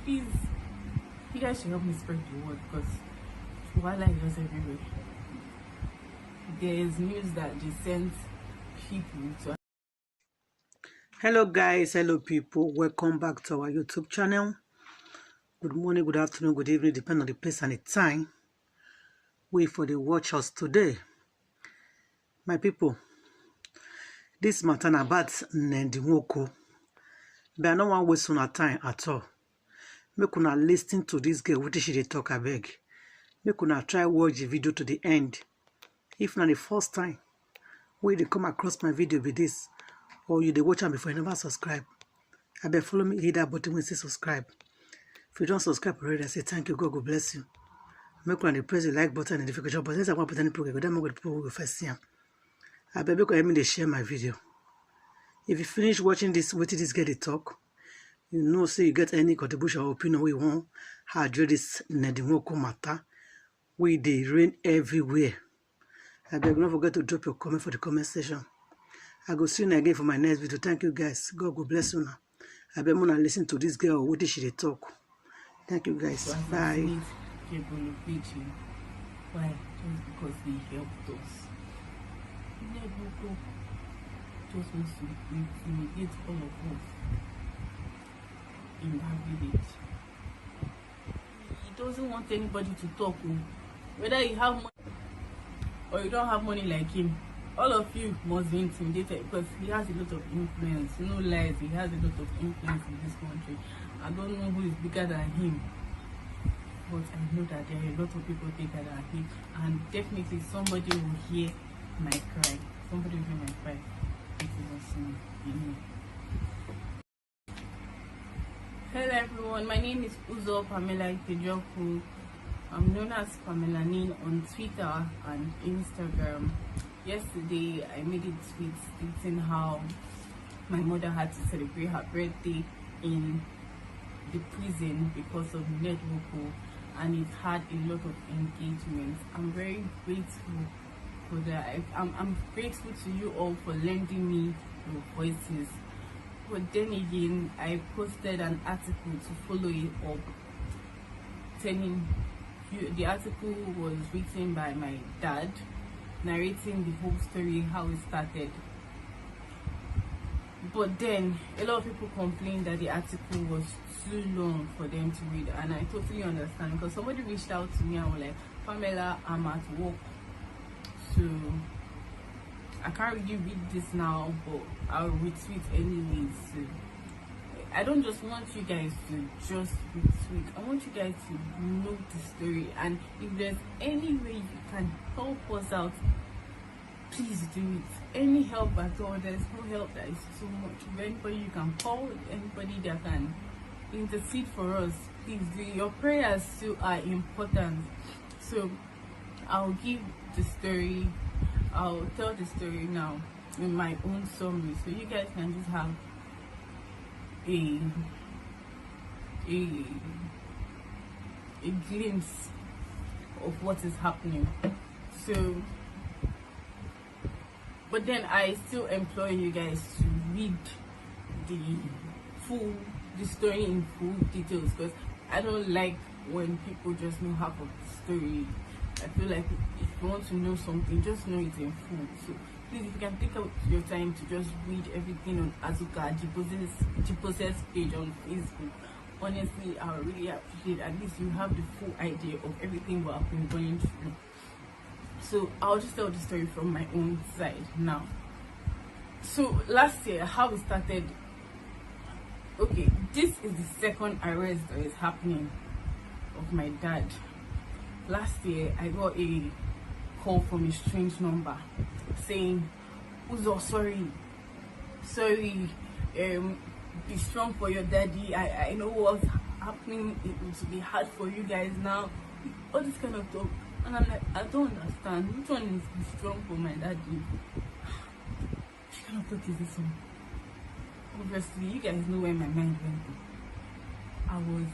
please, you guys should help me spread the word, because while I just everywhere, there is news that they sent people to. Hello guys, hello people, welcome back to our YouTube channel. Good morning, good afternoon, good evening, depending on the place and the time. Wait for the watch us today. My people, this matter about NED Nwoko, but I don't want to waste on our time at all. Make una listen to this girl, what she dey talk, I beg. Make una try watch the video to the end. If not the first time when they come across my video with this, or you dey watch am before you never subscribe, I beg follow me, hit that button when you say subscribe. If you don't subscribe already, I say thank you, God bless you. Make one press the like button and the notification button. Since I want to put any program, then I'm going to people will first see them. I beg you to share my video. If you finish watching this, wait till this get the talk. You know, say you get any contribution or opinion we want how address this NED Nwoko matter. We they rain everywhere. I beg don't forget to drop your comment for the comment section. I go see you again for my next video. Thank you guys. God bless you now. I beg to listen to this girl. What did she talk? Thank you guys. Bye. Why? Just because they helped us. NED Nwoko just wants to intimidate all of us in that village. He doesn't want anybody to talk. Whether you have money or you don't have money like him, all of you must be intimidated because he has a lot of influence. No lies, he has a lot of influence in this country. I don't know who is bigger than him, but I know that there are a lot of people bigger than him, and definitely somebody will hear my cry. Somebody will hear my cry. It is awesome. Hello everyone, my name is Uzo Pamela Etiko. I'm known as Pamela Nin on Twitter and Instagram. Yesterday I made a tweet stating how my mother had to celebrate her birthday in the prison because of NED Nwoko, and it had a lot of engagement. I'm very grateful for that. I'm grateful to you all for lending me your voices. But then again, I posted an article to follow it up, telling you the article was written by my dad, narrating the whole story, how it started. But then a lot of people complained that the article was too long for them to read, and I totally understand, because somebody reached out to me and was like, Pamela, I'm at work, so I can't really read this now, but I'll retweet anyways. So I don't just want you guys to just retweet. I want you guys to know the story, and if there's any way you can help us out, please do it. Any help at all. There's no help that is too much. If anybody you can call, anybody that can intercede for us, please do. Your prayers too are important. So I'll give the story. I'll tell the story now in my own summary, so you guys can just have a glimpse of what is happening. So, but then I still implore you guys to read the story in full details, because I don't like when people just know half of the story. I feel like if you want to know something, just know it in full. So please, if you can take out your time to just read everything on Azuka Jipose's page on Facebook, honestly, I would really appreciate it. At least you have the full idea of everything what I've been going through. So I'll just tell the story from my own side now. So last year, how it started. Okay, this is the second arrest that is happening of my dad. Last year, I got a call from a strange number saying, Uzo, sorry, be strong for your daddy. I know what's happening. It will be hard for you guys now. All this kind of talk. And I'm like, I don't understand. Which one is be strong for my daddy? Which kind of talk is this one? Obviously, you guys know where my mind went to. I was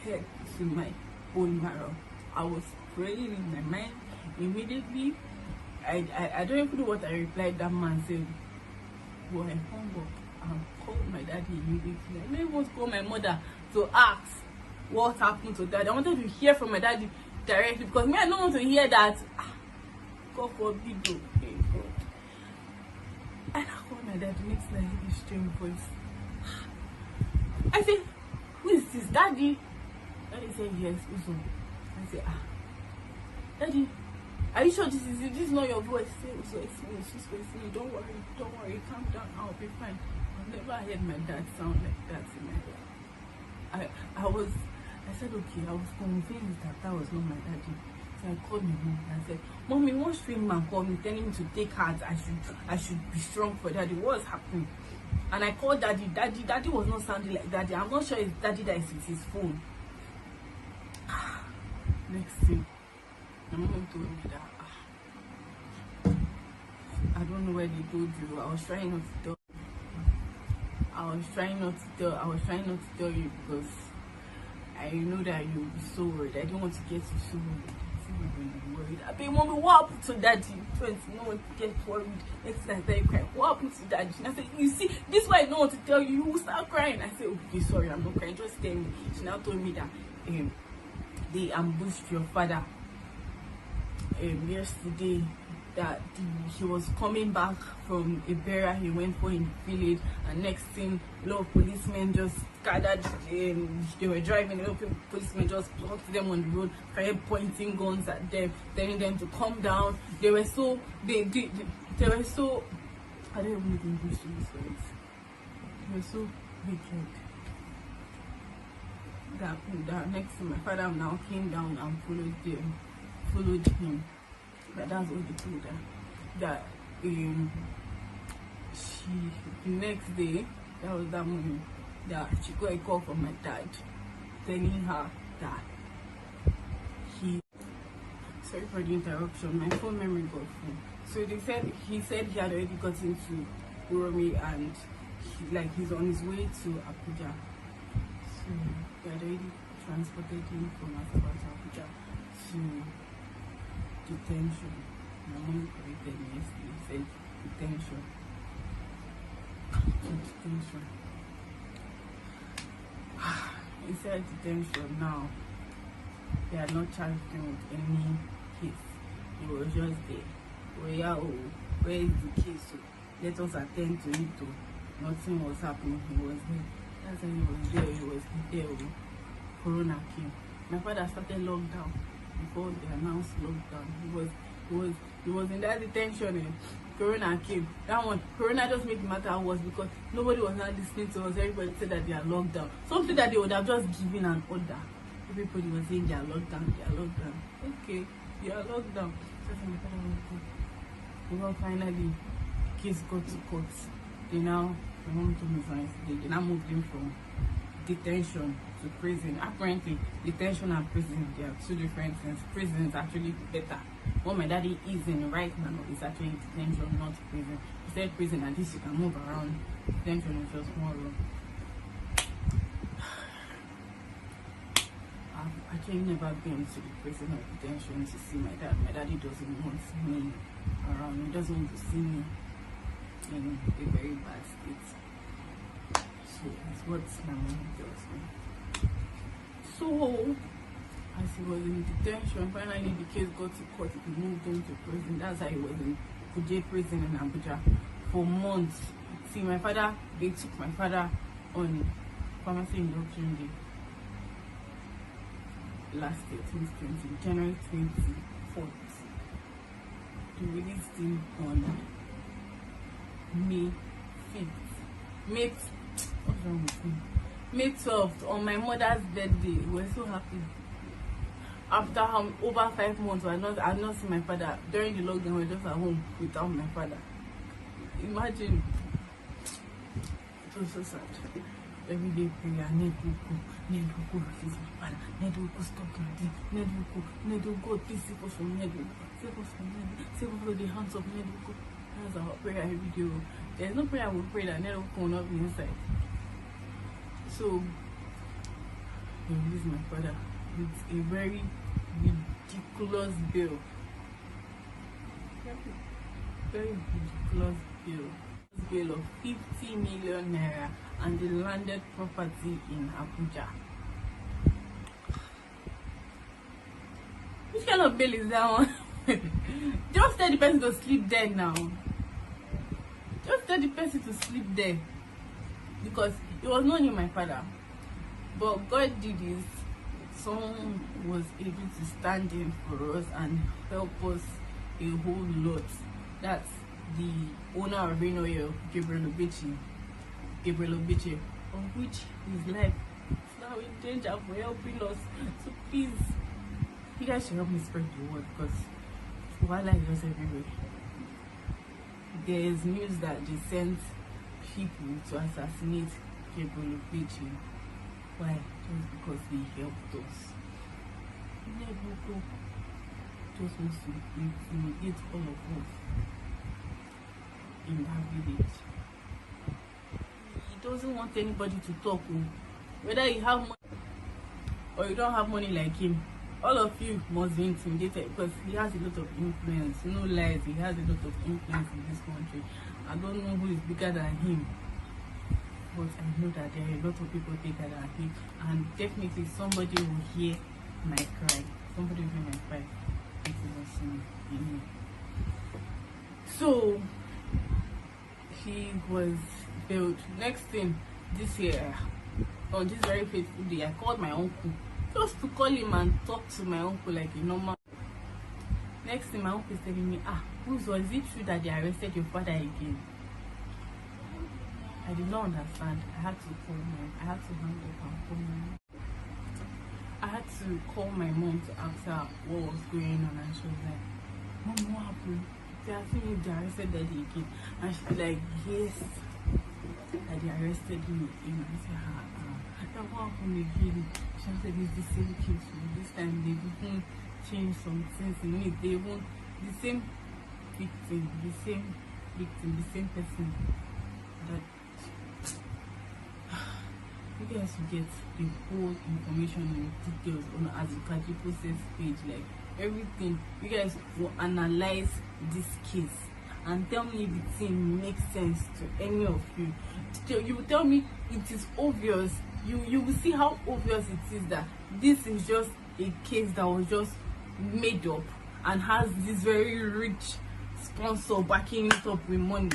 scared to my own marrow. I was praying in my mind. Immediately, I don't even know what I replied. That man said, well, I hung up and called my daddy immediately. I didn't even call my mother to ask what happened to Daddy. I wanted to hear from my daddy directly, because me, I don't want to hear that. God forbid, though. Hey, God. And I called my dad the next night, I heard this strange voice. I said, who is this? Daddy? Daddy said, yes, Uzo. I said, Daddy, are you sure this is not your voice? Say, Uzo, it's me, it's me. Don't worry, calm down, I'll be fine. I've never heard my dad sound like that in my life. I said, okay, I was convinced that was not my daddy. So I called my mom and I said, Mommy, one strange man called me telling me to take heart. I should be strong for Daddy. What's happening? And I called Daddy. Daddy was not sounding like Daddy. I'm not sure it's Daddy that is with his phone. Next thing, my mom told me that I don't know where they told you. I was trying not to tell. I was trying not to tell you because I know that you'll be so worried. I don't want to get you so worried. Worried. I mean, Mommy, what happened to Daddy? Friends, no one gets worried. Next time I cry. What happened to Daddy? And I said, you see, this is why I don't want to tell you. You will start crying. I said, okay, sorry, I'm not crying. Just tell me. She now told me that they ambushed your father yesterday. That he was coming back from a burial he went for in the village, and next thing, a lot of policemen just gathered. They were driving, a lot of policemen just blocked them on the road, started pointing guns at them, telling them to calm down. They were so they were so, I don't even know the English to this words. They were so wicked that next thing, my father now came down and followed him. But that's what they told her. That the next day, that was that morning, that she got a call from my dad telling her that sorry for the interruption, my phone memory got full. So he said he had already got into Uromi and he's on his way to Abuja. So they had already transported him from Asaba to Abuja to detention. My mom corrected me yesterday. He said detention. Detention. He said detention. Now they had not charged him with any case. He was just there. Where is the case? So let us attend to it. Nothing was happening. He was there. That's why he was there. He was there. Corona came. My father started lockdown. Before they announced lockdown, he was in that detention and Corona came. That one, Corona just made the matter worse because nobody was not listening to us. Everybody said that they are locked down. Something that they would have just given an order. Everybody was saying they are locked down, Okay, they are locked down. So my father went to. Well, finally, the case got to court. My mom told me they now moved him from detention to prison. Apparently, detention and prison, they are two different things. Prison is actually better. What my daddy is in right now is actually detention, not prison. He said prison, at least you can move around. Detention is just more room. I've actually never been to the prison or detention to see my dad. My daddy doesn't want me around. He doesn't want to see me in a very bad state. So that's what my mom tells me. So, as he was in detention, finally the case got to court. He moved him to prison. That's how he was in Kuje prison in Abuja for months. See, they took my father on pharmacy induction day last year, 2020, January 24th. They released him on May 5th. What's wrong with me? May 12th, on my mother's birthday. We were so happy. After over 5 months, I had not seen my father. During the lockdown, we were just at home without my father. Imagine. It was so sad. Every day prayer, NED Nwoko, this is my father. NED Nwoko, stop this. NED Nwoko, God, please save us from NED Nwoko. Save us from NED Nwoko. Save us from the hands of NED Nwoko. That's our prayer every day. There's no prayer we pray that NED Nwoko will not be inside. So, they released my father with a very ridiculous bill. Very ridiculous bill of 50 million naira and the landed property in Abuja. Which kind of bill is that one? Just tell the person to sleep there now. Just tell the person to sleep there. Because it was not only my father. But God did this. Someone was able to stand in for us and help us a whole lot. That's the owner of Reno Oil, Gabriel Obichi, of which his life is now in danger for helping us. So please, you guys should help me spread the word, because while I just everywhere, there is news that they sent people to assassinate Gabriel Obichi. Why? Just because he helped us. NED Nwoko just wants to intimidate all of us in that village. He doesn't want anybody to talk. Whether you have money or you don't have money like him, all of you must be intimidated, because he has a lot of influence. No lies, he has a lot of influence in this country. I don't know who is bigger than him, but I know that there are a lot of people bigger than him, and definitely somebody will hear my cry. Somebody will hear my cry. It is awesome. So he was built. Next thing, this year, on this very fateful day, I called my uncle just to call him and talk to my uncle like a normal. Next thing, my uncle is telling me, is it true that they arrested your father again? I did not understand. I had to hang up and call my mom. I had to call my mom to ask her what was going on, and she was like, Mom, what happened? They are saying they arrested daddy again. And she was like, yes, that they arrested him again. I said, that what happened again? She said, it's the same case. This time they even changed some things in it. They even, the same victim, the same person. That you guys will get the whole information and details on Azikajipo says page, like everything. You guys will analyze this case and tell me if the thing makes sense to any of you. You will tell me it is obvious. You will see how obvious it is that this is just a case that was just made up and has this very rich sponsor backing it up with money.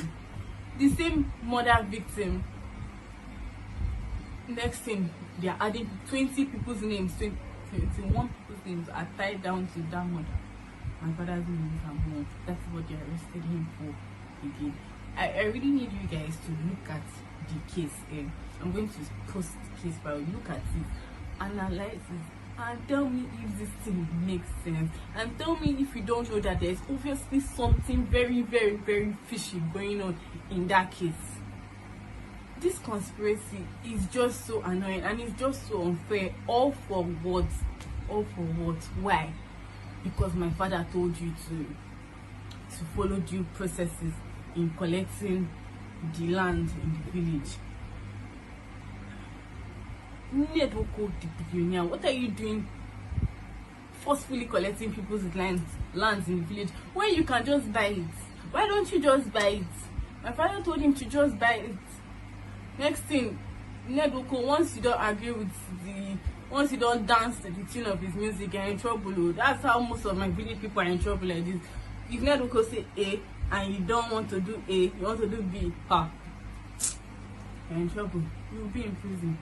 The same murder victim. Next thing, they are adding 20 people's names, 21 people's names are tied down to that murder. My father's name is Amon. That's what they arrested him for again. I really need you guys to look at the case. I'm going to post the case file. Look at it, analyze it, and tell me if this thing makes sense. And tell me if you don't know that there's obviously something very, very, very fishy going on in that case. This conspiracy is just so annoying and it's just so unfair. All for what? All for what? Why? Because my father told you to follow due processes in collecting the land in the village. NED Nwoko, the billionaire, what are you doing forcefully collecting people's lands in the village when you can just buy it? Why don't you just buy it? My father told him to just buy it. Next thing, NED Nwoko, once you don't agree with once you don't dance to the tune of his music, you're in trouble. That's how most of my village people are in trouble like this. If NED Nwoko say A and you don't want to do A, you want to do B, you're in trouble. You'll be in prison.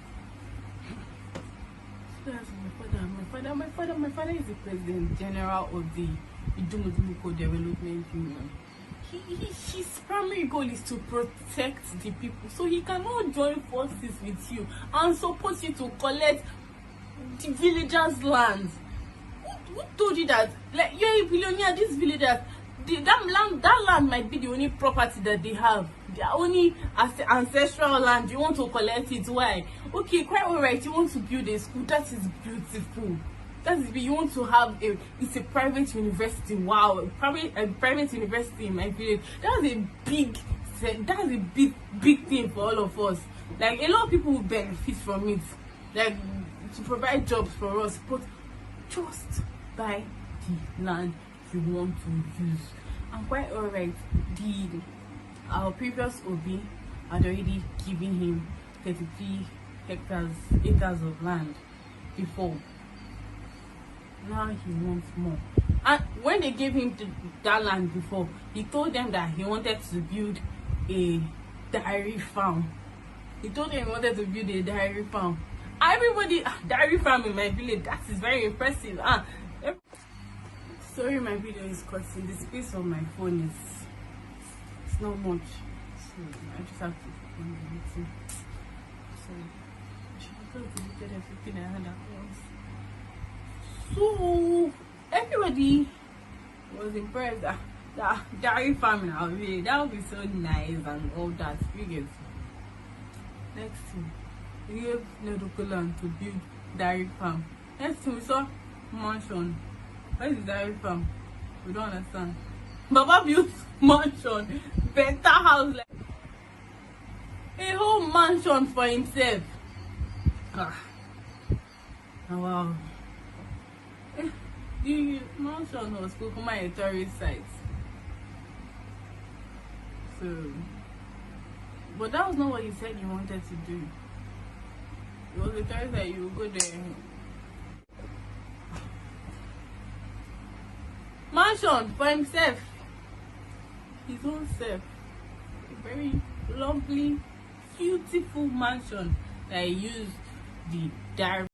So that's my father is the president general of the NED Development Union. His primary goal is to protect the people, so he cannot join forces with you and support you to collect the villagers' land. Who told you that? Like, you're a billionaire, these villagers, that land might be the only property that they have, their only ancestral land. You want to collect it? Why? Okay, quite alright, you want to build a school, that is beautiful. That is, you want to have it's a private university. Wow, a private university in my village. That's a big thing for all of us. Like, a lot of people will benefit from it, like to provide jobs for us. But just buy the land you want to use. And quite alright, our previous OB had already given him 33 acres of land before. Now he wants more. And when they gave him that land before, he told them that he wanted to build a dairy farm. He told them he wanted to build a dairy farm. Everybody, dairy farm in my village, that is very impressive. Sorry, my video is cutting. The space on my phone is, it's not much, so I just have to end the meeting. Sorry, I should have deleted everything I had at once. So everybody was impressed that dairy farming out here, that would be so nice and all that. You get next thing, we gave NED Nwoko land to build dairy farm. Next thing, we saw mansion. What is dairy farm? We don't understand. Baba built mansion, better house, like a whole mansion for himself. Oh, wow. The mansion was a tourist site. So, but that was not what he said he wanted to do. It was a tourist site, you will go there. Mansion for himself, his own self. A very lovely, beautiful mansion that he used the dairy